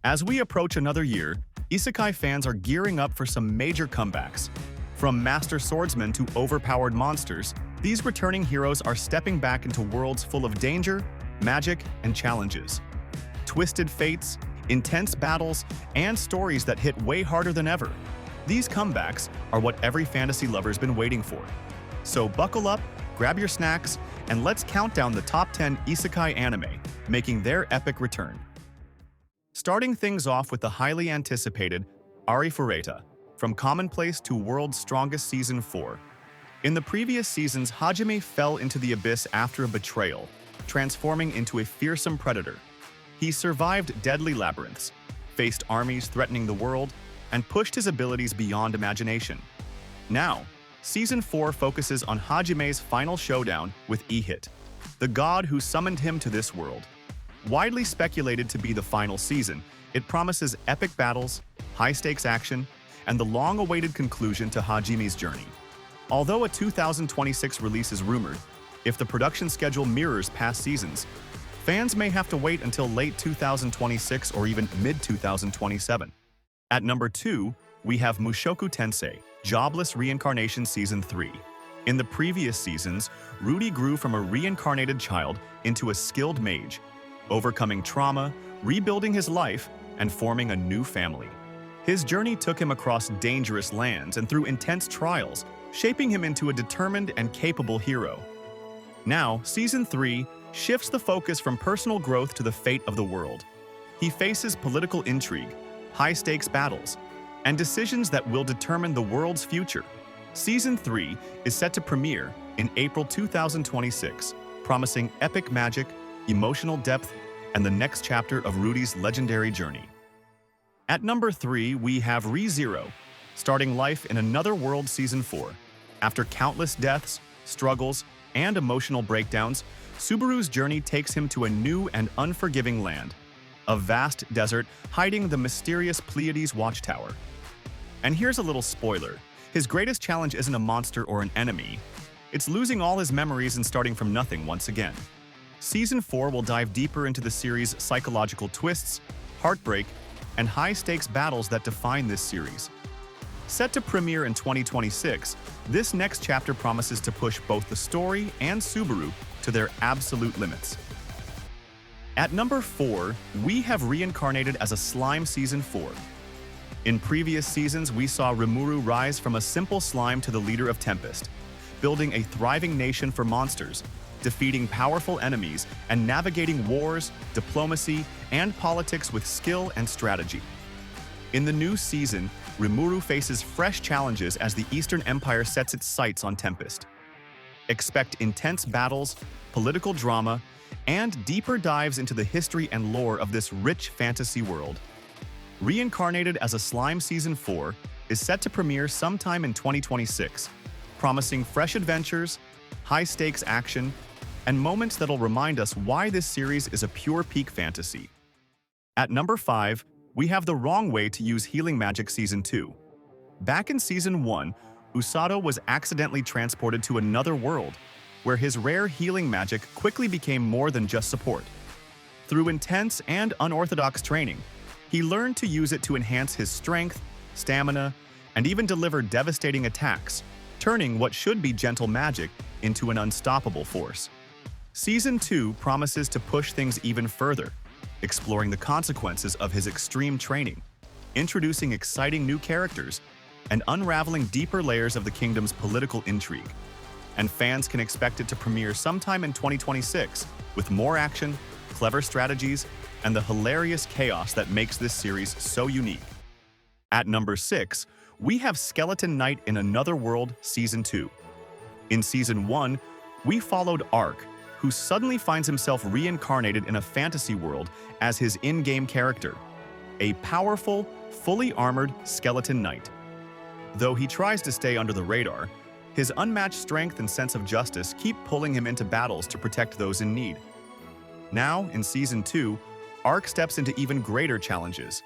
As we approach another year, isekai fans are gearing up for some major comebacks. From master swordsmen to overpowered monsters, these returning heroes are stepping back into worlds full of danger, magic, and challenges. Twisted fates, intense battles, and stories that hit way harder than ever. These comebacks are what every fantasy lover's been waiting for. So buckle up, grab your snacks, and let's count down the top 10 isekai anime, making their epic return. Starting things off with the highly anticipated Arifureta, from Commonplace to World's Strongest Season 4. In the previous seasons, Hajime fell into the abyss after a betrayal, transforming into a fearsome predator. He survived deadly labyrinths, faced armies threatening the world, and pushed his abilities beyond imagination. Now, Season 4 focuses on Hajime's final showdown with Ihit, the god who summoned him to this world. Widely speculated to be the final season, it promises epic battles, high-stakes action, and the long-awaited conclusion to Hajime's journey. Although a 2026 release is rumored, if the production schedule mirrors past seasons, fans may have to wait until late 2026 or even mid-2027. At number 2, we have Mushoku Tensei, Jobless Reincarnation Season 3. In the previous seasons, Rudy grew from a reincarnated child into a skilled mage, overcoming trauma, rebuilding his life, and forming a new family. His journey took him across dangerous lands and through intense trials, shaping him into a determined and capable hero. Now, Season 3 shifts the focus from personal growth to the fate of the world. He faces political intrigue, high-stakes battles, and decisions that will determine the world's future. Season 3 is set to premiere in April 2026, promising epic magic, emotional depth, and the next chapter of Rudy's legendary journey. At number 3, we have ReZero, starting life in another world Season 4. After countless deaths, struggles, and emotional breakdowns, Subaru's journey takes him to a new and unforgiving land, a vast desert hiding the mysterious Pleiades watchtower. And here's a little spoiler. His greatest challenge isn't a monster or an enemy. It's losing all his memories and starting from nothing once again. Season 4 will dive deeper into the series' psychological twists, heartbreak, and high-stakes battles that define this series. Set to premiere in 2026, this next chapter promises to push both the story and Subaru to their absolute limits. At number 4, we have Reincarnated as a Slime Season 4. In previous seasons, we saw Rimuru rise from a simple slime to the leader of Tempest, building a thriving nation for monsters, defeating powerful enemies, and navigating wars, diplomacy, and politics with skill and strategy. In the new season, Rimuru faces fresh challenges as the Eastern Empire sets its sights on Tempest. Expect intense battles, political drama, and deeper dives into the history and lore of this rich fantasy world. Reincarnated as a Slime Season 4 is set to premiere sometime in 2026, promising fresh adventures, high-stakes action, and moments that'll remind us why this series is a pure peak fantasy. At number 5, we have The Wrong Way to Use Healing Magic Season 2. Back in Season 1, Usato was accidentally transported to another world, where his rare healing magic quickly became more than just support. Through intense and unorthodox training, he learned to use it to enhance his strength, stamina, and even deliver devastating attacks, turning what should be gentle magic into an unstoppable force. Season 2 promises to push things even further, exploring the consequences of his extreme training, introducing exciting new characters, and unraveling deeper layers of the kingdom's political intrigue. And fans can expect it to premiere sometime in 2026, with more action, clever strategies, and the hilarious chaos that makes this series so unique. At number 6, we have Skeleton Knight in Another World Season 2. In Season 1, we followed Ark, who suddenly finds himself reincarnated in a fantasy world as his in-game character, a powerful, fully armored skeleton knight. Though he tries to stay under the radar, his unmatched strength and sense of justice keep pulling him into battles to protect those in need. Now, in Season 2, Ark steps into even greater challenges,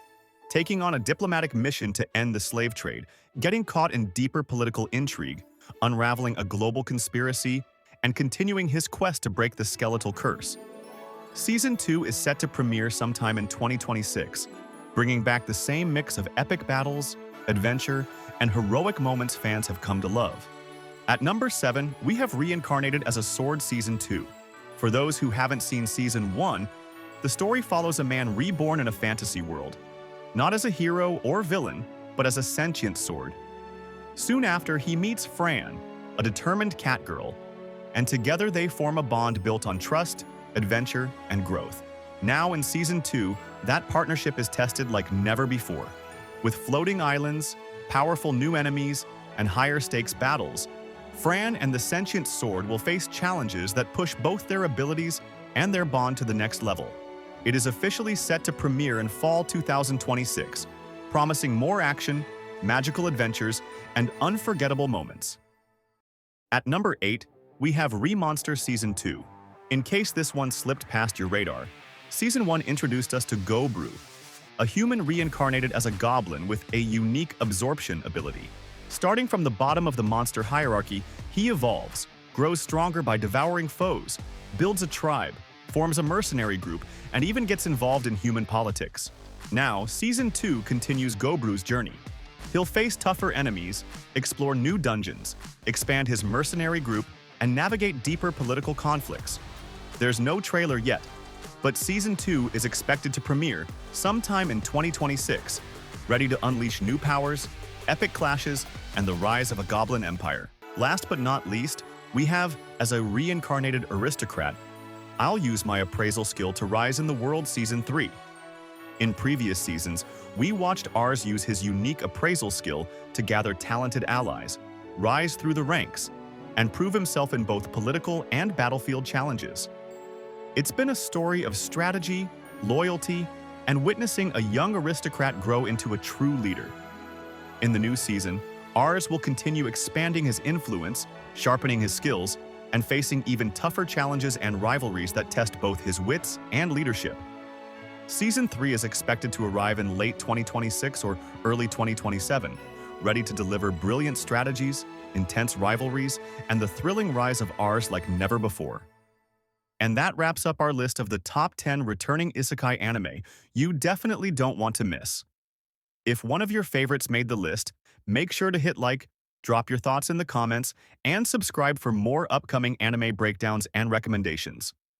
taking on a diplomatic mission to end the slave trade, getting caught in deeper political intrigue, unraveling a global conspiracy, and continuing his quest to break the skeletal curse. Season 2 is set to premiere sometime in 2026, bringing back the same mix of epic battles, adventure, and heroic moments fans have come to love. At number 7, we have Reincarnated as a Sword Season 2. For those who haven't seen Season 1, the story follows a man reborn in a fantasy world, not as a hero or villain, but as a sentient sword. Soon after, he meets Fran, a determined cat girl, and together they form a bond built on trust, adventure, and growth. Now in Season 2, that partnership is tested like never before. With floating islands, powerful new enemies, and higher stakes battles, Fran and the sentient sword will face challenges that push both their abilities and their bond to the next level. It is officially set to premiere in fall 2026, promising more action, magical adventures, and unforgettable moments. At number 8, we have Remonster Season 2. In case this one slipped past your radar, Season 1 introduced us to Gobru, a human reincarnated as a goblin with a unique absorption ability. Starting from the bottom of the monster hierarchy, he evolves, grows stronger by devouring foes, builds a tribe, forms a mercenary group, and even gets involved in human politics. Now, Season 2 continues Gobru's journey. He'll face tougher enemies, explore new dungeons, expand his mercenary group, and navigate deeper political conflicts. There's no trailer yet, but Season 2 is expected to premiere sometime in 2026, ready to unleash new powers, epic clashes, and the rise of a goblin empire. Last but not least, we have, as a reincarnated aristocrat, I'll use my appraisal skill to rise in the world Season 3. In previous seasons, we watched Ars use his unique appraisal skill to gather talented allies, rise through the ranks, and prove himself in both political and battlefield challenges. It's been a story of strategy, loyalty, and witnessing a young aristocrat grow into a true leader. In the new season, Ars will continue expanding his influence, sharpening his skills, and facing even tougher challenges and rivalries that test both his wits and leadership. Season 3 is expected to arrive in late 2026 or early 2027, ready to deliver brilliant strategies, intense rivalries, and the thrilling rise of Ars like never before. And that wraps up our list of the top 10 returning isekai anime you definitely don't want to miss. If one of your favorites made the list, make sure to hit like, drop your thoughts in the comments, and subscribe for more upcoming anime breakdowns and recommendations.